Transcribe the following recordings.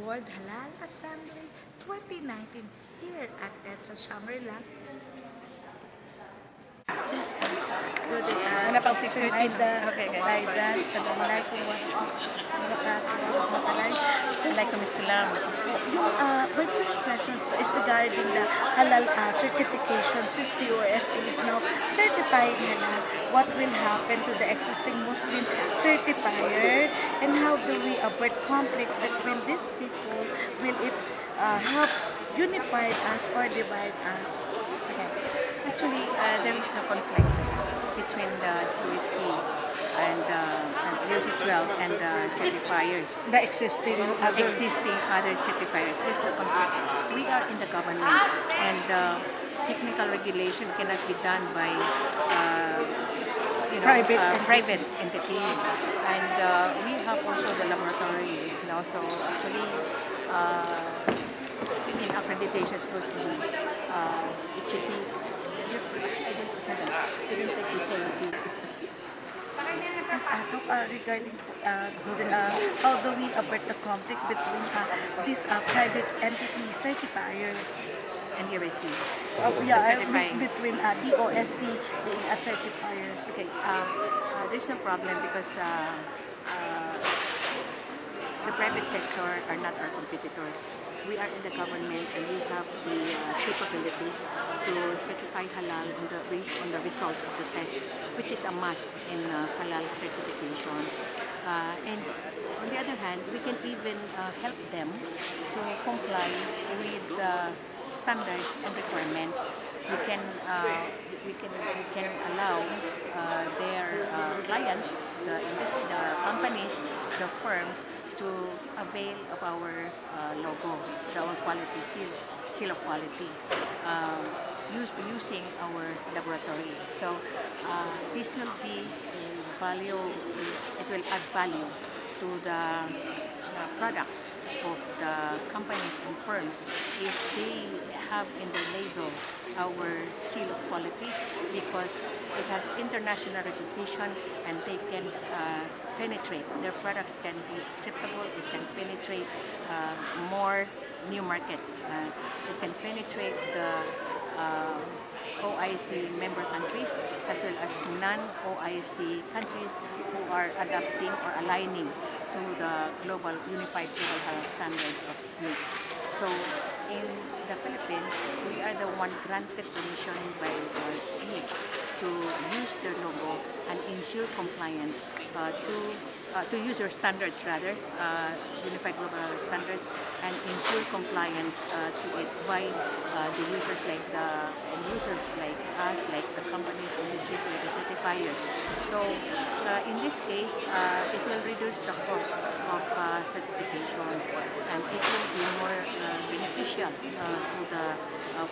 World Halal Assembly 2019 here at EDSA Shangri-La. Wala pang 6:30. Okay. Assalamualaikum warahmatullahi wabarakatuh. Alaikum Islam. My first question is regarding the halal certification. Since the OST is now certifying halal, what will happen to the existing Muslim certifier, and how do we avoid conflict between these people? Will it help unify us or divide us? Okay. Actually, there is no conflict between the UST and UST 12 and the certifiers. The existing Other certifiers. There's no conflict. We are in the government, and technical regulation cannot be done by private entity. And we have also the laboratory. So actually, in accreditation supposedly, it should be. I don't think we say regarding how do we avert the conflict between this private entity certifier and UST. Between DOST being a certifier. Okay, there's no problem because the private sector are not our competitors. We are in the government and we have the capability to certify halal based on the results of the test, which is a must in halal certification. And on the other hand, we can even help them to comply with the standards and requirements. We can allow their clients, the industry, the companies, the firms, to avail of our logo, our quality seal of quality, using our laboratory. So this will be a value. It will add value to the products of the companies and firms if they have in their label our seal of quality, because it has international recognition and they can penetrate. Their products can be acceptable. It can penetrate more new markets. It can penetrate the OIC member countries as well as non-OIC countries who are adapting or aligning to the unified global health standards of SMIC. So in the Philippines, we are the one granted permission by SMIC to use their logo and ensure compliance to user standards unified global standards, and ensure compliance to it by the users like us, like the companies, industries, like the certifiers. So in this case, it will reduce the cost of certification, and it will be more beneficial to the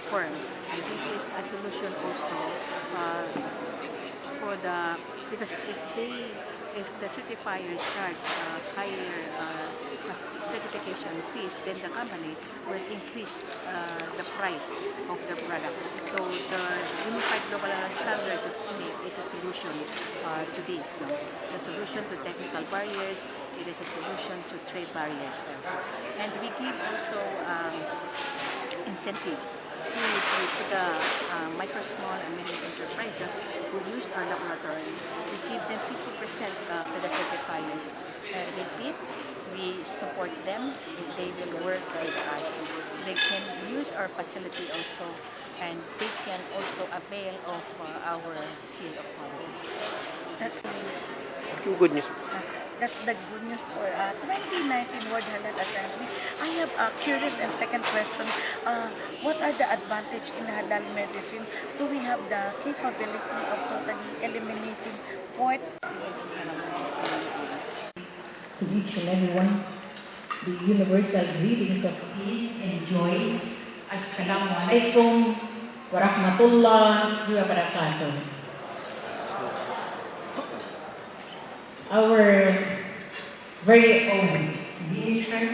firm. And this is a solution also because if the certifiers charge higher certification fees, then the company will increase the price of the product. So the unified global standards of SMIC is a solution to this. No? It's a solution to technical barriers. It is a solution to trade barriers also. And we give also incentives to the micro, small, and medium enterprises who use our laboratory. We give them 50% to the certifiers. Repeat, we support them if they will work with us. They can use our facility also, and they can also avail of our seal of quality. That's Good news. That's the good news for 2019 World Halal Assembly. I have a curious and second question. What are the advantages in halal medicine? Do we have the capability of totally eliminating pork? To each and everyone, the universal greetings of peace and joy. Assalamu alaikum wa rahmatullahi wa barakatuh. Our very own Minister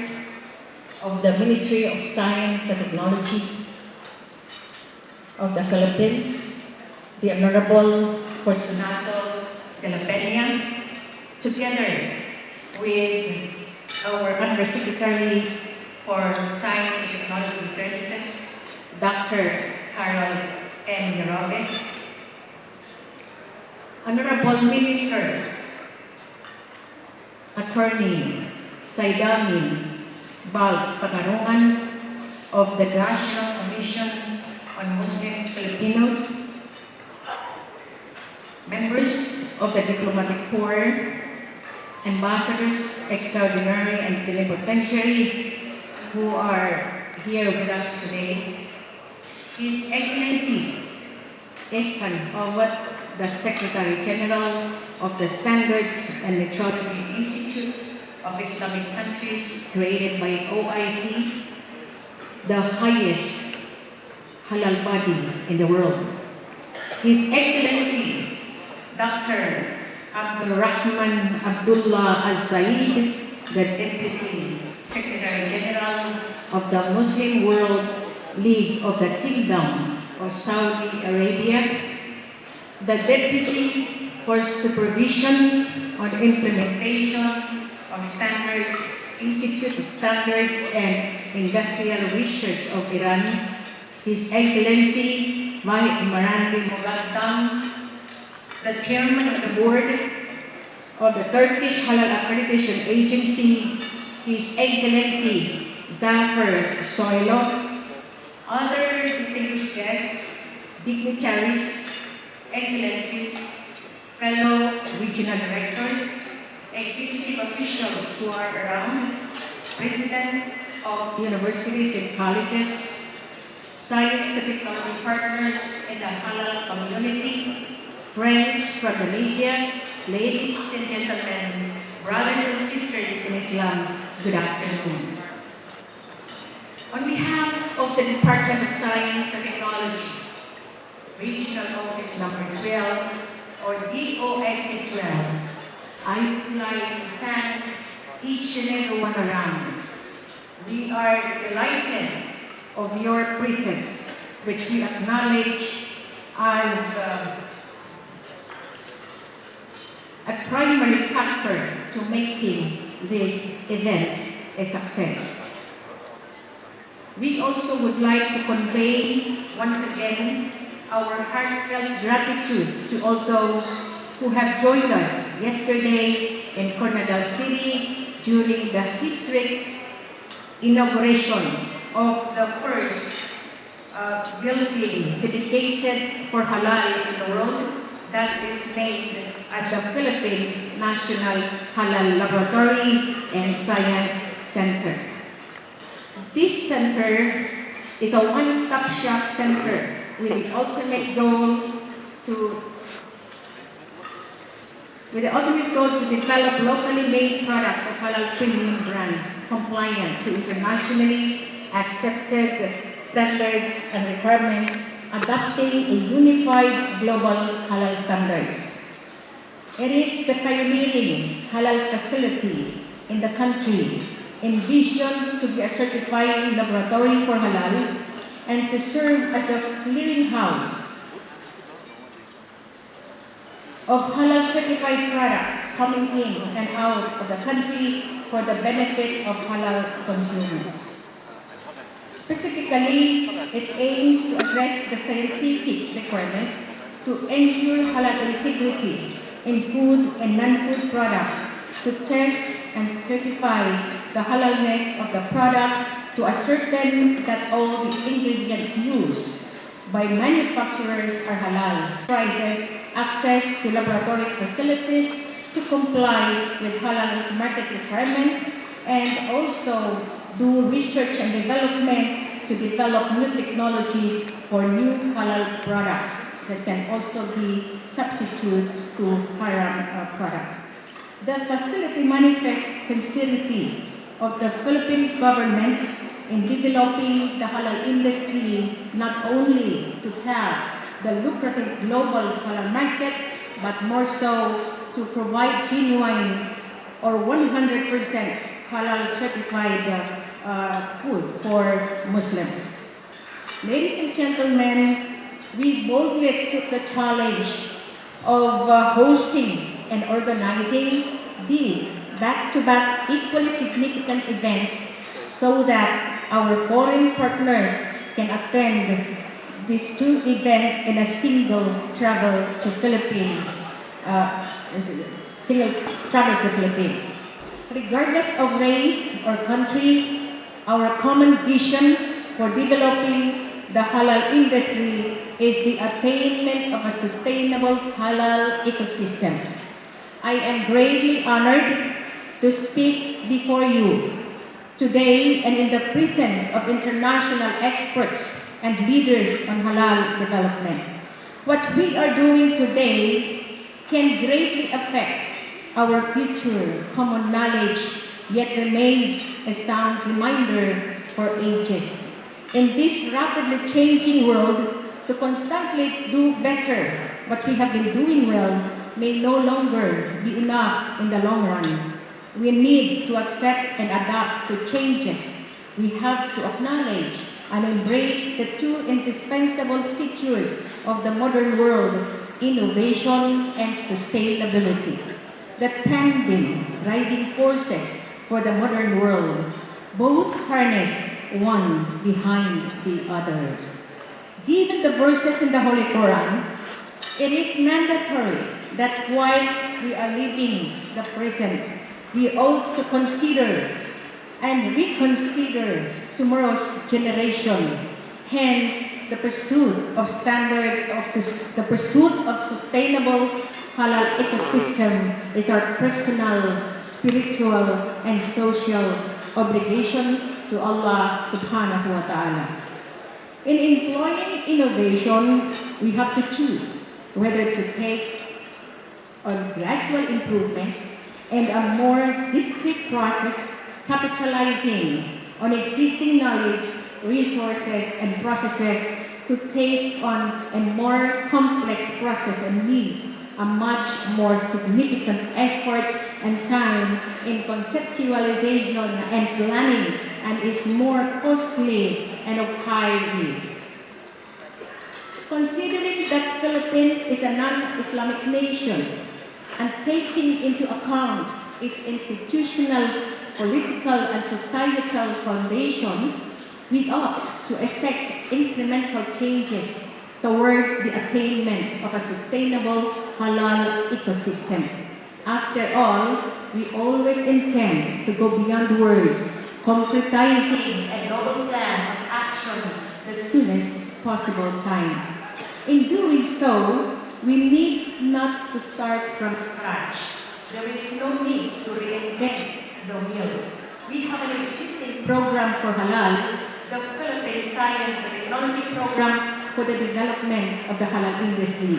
of the Ministry of Science and Technology of the Philippines, the Honorable Fortunato de la Peña, together with our Undersecretary for Science and Technology Services, Dr. Carol M. Yarobe, Honorable Minister, Attorney Saidami Bal Pagarungan of the National Commission on Muslim Filipinos, members of the Diplomatic Corps, ambassadors, extraordinary and plenipotentiary who are here with us today, His Excellency Ihsan Awad, the Secretary General of the Standards and Metrology Institute of Islamic Countries created by OIC, the highest halal body in the world. His Excellency Dr. Abdul Rahman Abdullah Al-Said, the Deputy Secretary General of the Muslim World League of the Kingdom of Saudi Arabia, the Deputy for Supervision on Implementation of Standards, Institute of Standards and Industrial Research of Iran, His Excellency Marandi Mugaddam, the Chairman of the Board of the Turkish Halal Accreditation Agency, His Excellency Zafer Soylo, other distinguished guests, dignitaries, excellencies, fellow regional directors, executive officials who are around, presidents of universities and colleges, science and technology partners in the halal community, friends from the media, ladies and gentlemen, brothers and sisters in Islam, good afternoon. On behalf of the Department of Science and Technology, Regional Office Number 12, or DOST 12, I would like to thank each and everyone around. We are delighted of your presence, which we acknowledge as a primary factor to making this event a success. We also would like to convey once again our heartfelt gratitude to all those who have joined us yesterday in Coronadal City during the historic inauguration of the first building dedicated for halal in the world, that is named as the Philippine National Halal Laboratory and Science Center. This center is a one-stop shop center with the ultimate goal to develop locally made products of halal premium brands compliant to internationally accepted standards and requirements, adopting a unified global halal standards. It is the pioneering halal facility in the country, envisioned to be a certified laboratory for halal and to serve as the clearinghouse of halal certified products coming in and out of the country for the benefit of halal consumers. Specifically, it aims to address the scientific requirements to ensure halal integrity in food and non-food products, to test and certify the halalness of the product, to ascertain that all the ingredients used by manufacturers are halal, prices, access to laboratory facilities to comply with halal market requirements, and also do research and development to develop new technologies for new halal products that can also be substitutes to haram products. The facility manifests sincerity of the Philippine government in developing the halal industry not only to tap the lucrative global halal market, but more so to provide genuine or 100% halal certified food for Muslims. Ladies and gentlemen, we boldly took the challenge of hosting and organizing these back-to-back equally significant events so that our foreign partners can attend these two events in a single travel to Philippines, uh, single travel to Philippines. Regardless of race or country, our common vision for developing the halal industry is the attainment of a sustainable halal ecosystem. I am greatly honored to speak before you today and in the presence of international experts and leaders on halal development. What we are doing today can greatly affect our future common knowledge, yet remains a sound reminder for ages. In this rapidly changing world, to constantly do better what we have been doing well may no longer be enough in the long run. We need to accept and adapt to changes. We have to acknowledge and embrace the two indispensable features of the modern world, innovation and sustainability. The tandem driving forces for the modern world, both harness one behind the other. Given the verses in the Holy Quran, it is mandatory that while we are living the present, we ought to consider and reconsider tomorrow's generation. Hence, the pursuit of sustainable halal ecosystem is our personal, spiritual, and social obligation to Allah subhanahu wa ta'ala. In employing innovation, we have to choose whether to take on gradual improvements and a more discrete process capitalizing on existing knowledge, resources, and processes to take on a more complex process and needs a much more significant efforts and time in conceptualization and planning and is more costly and of high risk. Considering that Philippines is a non-Islamic nation and taking into account its institutional, political, and societal foundation, we ought to effect incremental changes toward the attainment of a sustainable halal ecosystem. After all, we always intend to go beyond words, concretizing a noble plan of action the soonest possible time. In doing so, we need not to start from scratch. There is no need to reinvent the wheels. We have an existing program for halal, the Philippine Science and Technology Program for the development of the halal industry.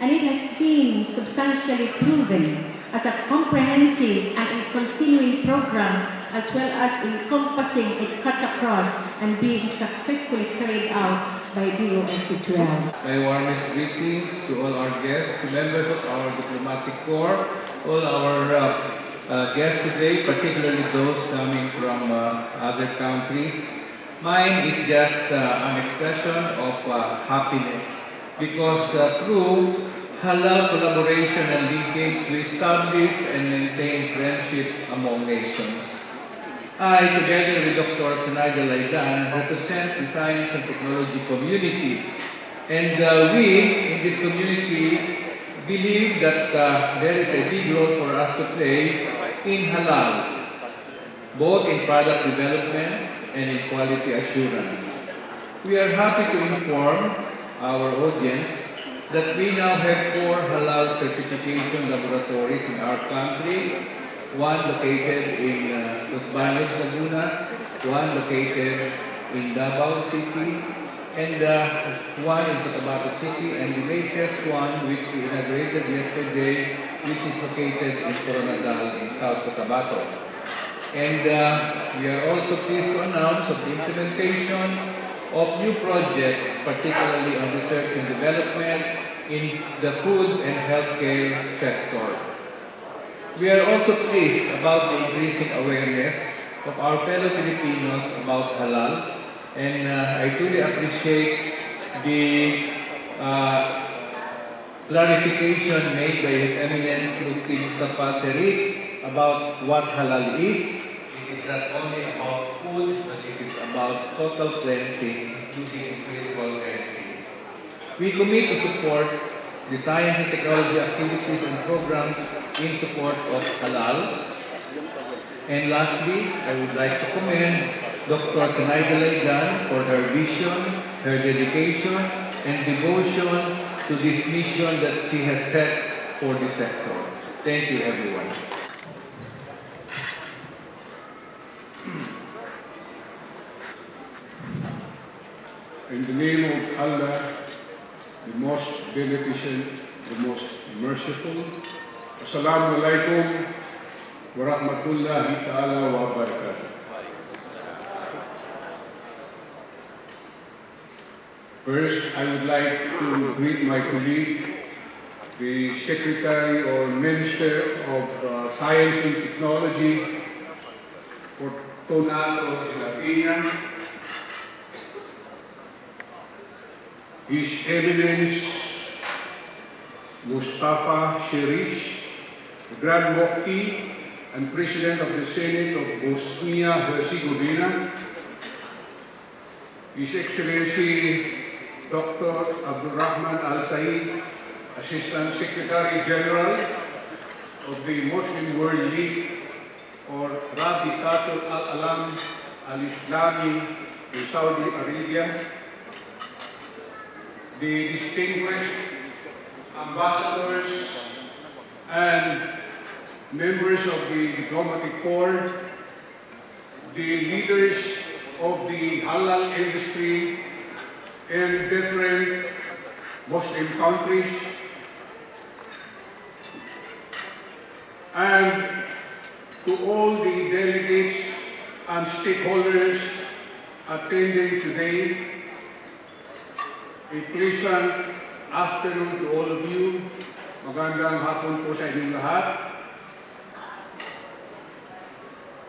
And it has been substantially proven as a comprehensive and continuing program as well as encompassing it cuts across and being successfully carried out by DOST 12. My warmest greetings to all our guests, to members of our diplomatic corps, all our guests today, particularly those coming from other countries. Mine is just an expression of happiness because through halal collaboration and linkage, we establish and maintain friendship among nations. I, together with Dr. Sinaida Laidan, represent the science and technology community. And we, in this community, believe that there is a big role for us to play in halal, both in product development and in quality assurance. We are happy to inform our audience that we now have 4 halal certification laboratories in our country, one located in Los Baños, Laguna, one located in Davao City, and one in Cotabato City, and the latest one, which we inaugurated yesterday, which is located in Coronadal in South Cotabato. And we are also pleased to announce of the implementation of new projects, particularly on research and development in the food and healthcare sector. We are also pleased about the increasing awareness of our fellow Filipinos about halal, and I truly appreciate the clarification made by His Eminence Mufti Mustafa Serik about what halal is. is not only about food, but it is about total cleansing, including spiritual cleansing. We commit to support the science and technology activities and programs in support of Halal. And lastly, I would like to commend Dr. Sinaida Laigan for her vision, her dedication, and devotion to this mission that she has set for the sector. Thank you, everyone. In the name of Allah, the most beneficent, the most merciful. Assalamu alaikum wa rahmatullahi ta'ala wa barakatuh. First, I would like to greet my colleague, the Secretary or Minister of Science and Technology, Fortunato de la Peña, His Eminence Mustafa Sherish, the Grand Mufti and President of the Senate of Bosnia-Herzegovina, His Excellency Dr. Abdulrahman Al-Said, Assistant Secretary General of the Muslim World League or Rabitatul Al-Alam Al-Islami in Saudi Arabia, the distinguished ambassadors and members of the diplomatic corps, the leaders of the halal industry in different Muslim countries, and to all the delegates and stakeholders attending today. A pleasant afternoon to all of you. Magandang hapon po sa inyong lahat.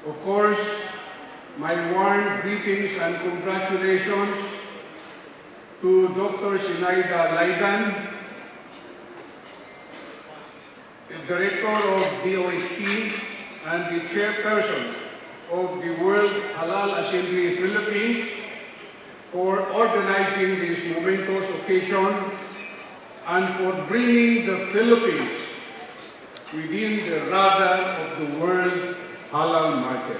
Of course, my warm greetings and congratulations to Dr. Sinaida Laigan, the Director of VOST and the Chairperson of the World Halal Assembly Philippines, for organizing this momentous occasion and for bringing the Philippines within the radar of the world halal market.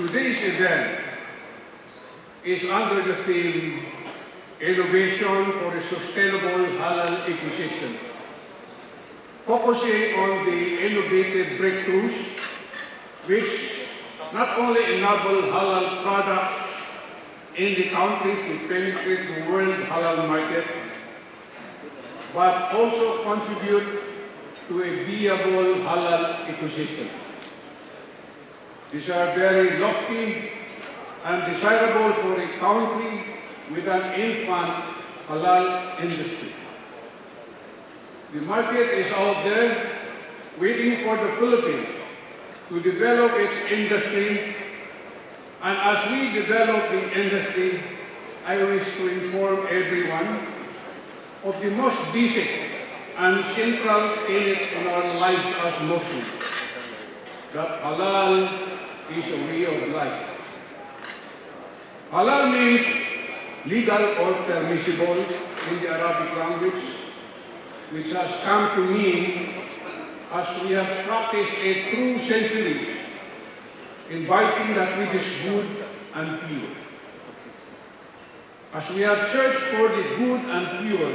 Today's event is under the theme Innovation for a Sustainable Halal Ecosystem, focusing on the innovative breakthroughs which not only enable halal products in the country to penetrate the world halal market, but also contribute to a viable halal ecosystem. These are very lofty and desirable for a country with an infant halal industry. The market is out there waiting for the Philippines to develop its industry, and as we develop the industry, I wish to inform everyone of the most basic and central tenet in our lives as Muslims, that halal is a way of life. Halal means legal or permissible in the Arabic language, which has come to mean, as we have practiced it through centuries, inviting that which is good and pure. As we have searched for the good and pure,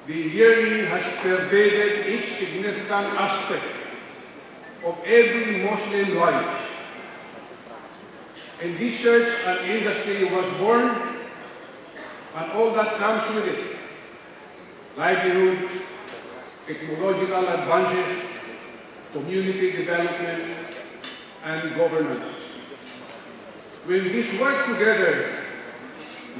the yearning has pervaded each significant aspect of every Muslim life. And this search and industry was born, and all that comes with it: livelihood, technological advances, community development, and governance. When this work together,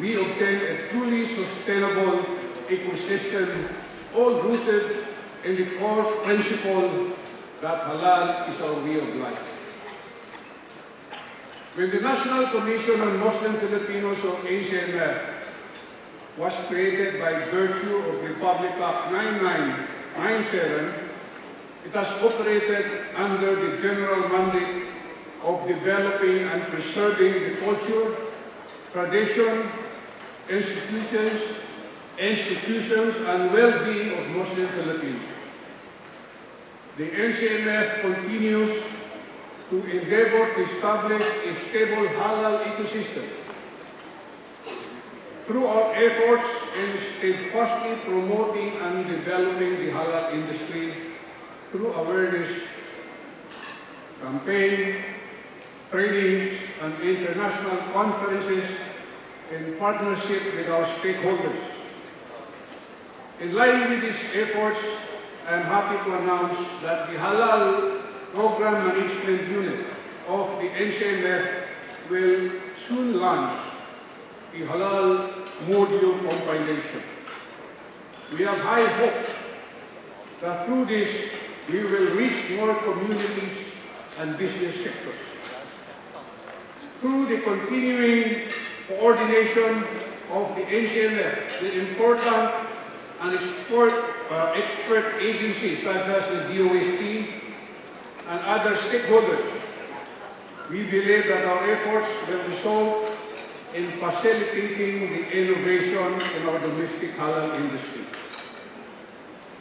we obtain a truly sustainable ecosystem, all rooted in the core principle that halal is our way of life. When the National Commission on Muslim Filipinos, or ACMF, was created by virtue of Republic Act 9997, it has operated under the general mandate of developing and preserving the culture, tradition, institutions, and well-being of Muslim Philippines. The NCMF continues to endeavor to establish a stable halal ecosystem through our efforts in steadfastly promoting and developing the halal industry through awareness campaign, trainings, and international conferences in partnership with our stakeholders. In line with these efforts, I am happy to announce that the Halal Program Management Unit of the NCMF will soon launch the Halal module compilation. We have high hopes that through this we will reach more communities and business sectors. Through the continuing coordination of the NCMF with important and expert agencies such as the DOST and other stakeholders, we believe that our efforts will result in facilitating the innovation in our domestic halal industry.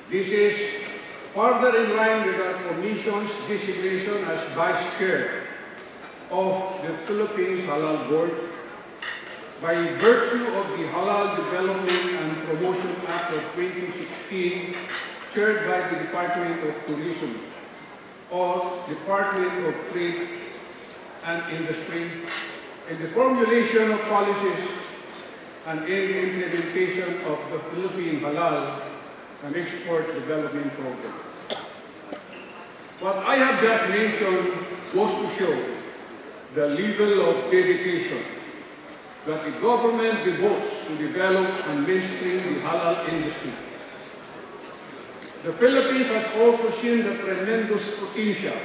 This is further in line with our Commission's designation as Vice Chair of the Philippines Halal Board by virtue of the Halal Development and Promotion Act of 2016, chaired by the Department of Tourism or Department of Trade and Industry, in the formulation of policies and in the implementation of the Philippine Halal and Export Development Program. What I have just mentioned goes to show the level of dedication that the government devotes to develop and mainstream the halal industry. The Philippines has also seen the tremendous potential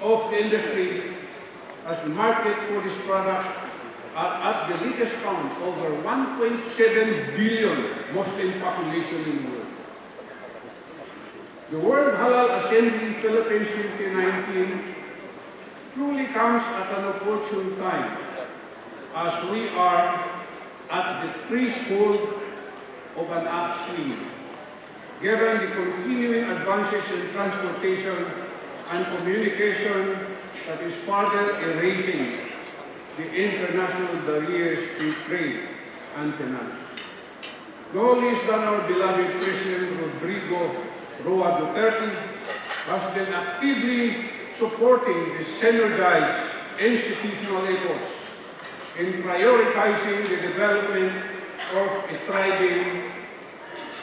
of the industry as the market for these products are at the latest count over 1.7 billion Muslim population in the world. The World Halal Assembly Philippines 2019 truly comes at an opportune time as we are at the threshold of an upswing, given the continuing advances in transportation and communication that is further erasing the international barriers to trade and finance. No less than our beloved President Rodrigo Roa Duterte has been actively supporting the synergized institutional efforts in prioritizing the development of a thriving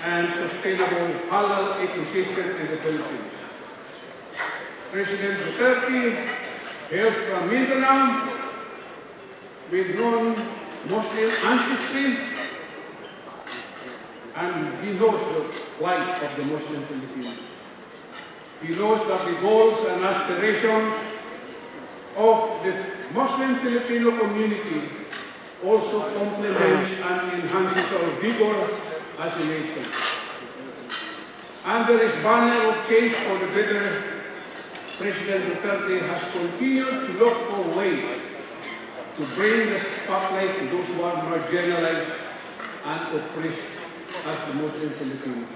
and sustainable halal ecosystem in the Philippines. President Duterte hails from Mindanao with non-Muslim ancestry, and he knows the plight of the Muslim Filipinos. He knows that the goals and aspirations of the Muslim Filipino community also complements and enhances our vigor as a nation. Under his banner of change for the better, President Duterte has continued to look for ways to bring the spotlight to those who are marginalized and oppressed as the Muslim Filipinos.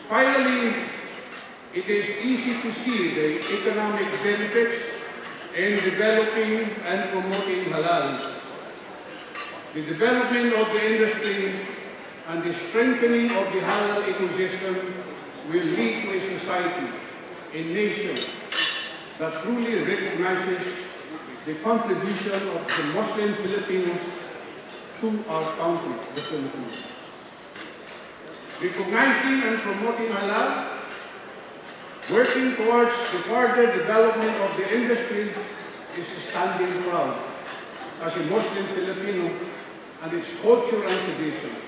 Finally, it is easy to see the economic benefits in developing and promoting halal. The development of the industry and the strengthening of the halal ecosystem will lead to a society, a nation that truly recognizes the contribution of the Muslim Filipinos to our country, the Philippines. Recognizing and promoting halal, working towards the further development of the industry is standing proud as a Muslim Filipino and its culture and traditions.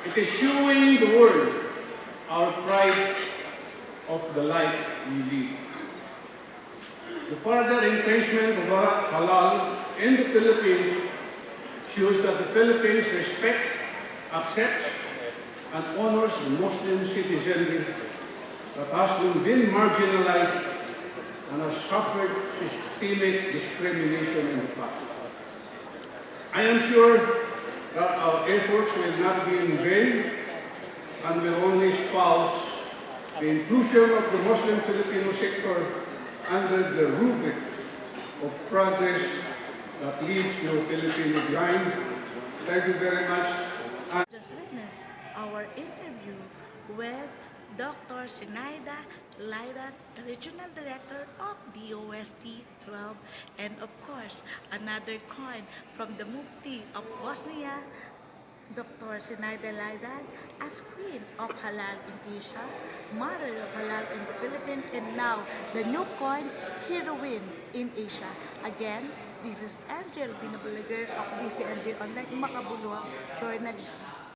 It is showing the world our pride of the life we lead. The further entrenchment of halal in the Philippines shows that the Philippines respects accepts and honors the Muslim citizenry that has been marginalized and has suffered systemic discrimination in the past. I am sure that our efforts will not be in vain and will only espouse the inclusion of the Muslim Filipino sector under the rubric of progress that leads to a Filipino grind. Thank you very much. Just witness our interview with Dr. Sinaida Laidan, Regional Director of DOST 12, and of course, another coin from the Mufti of Bosnia, Dr. Sinaida Laidan, as Queen of Halal in Asia, Mother of Halal in the Philippines, and now the new coin, Heroine in Asia. Again, this is Angel Binabalager of DZMJ Online Makabuluhang Journalism.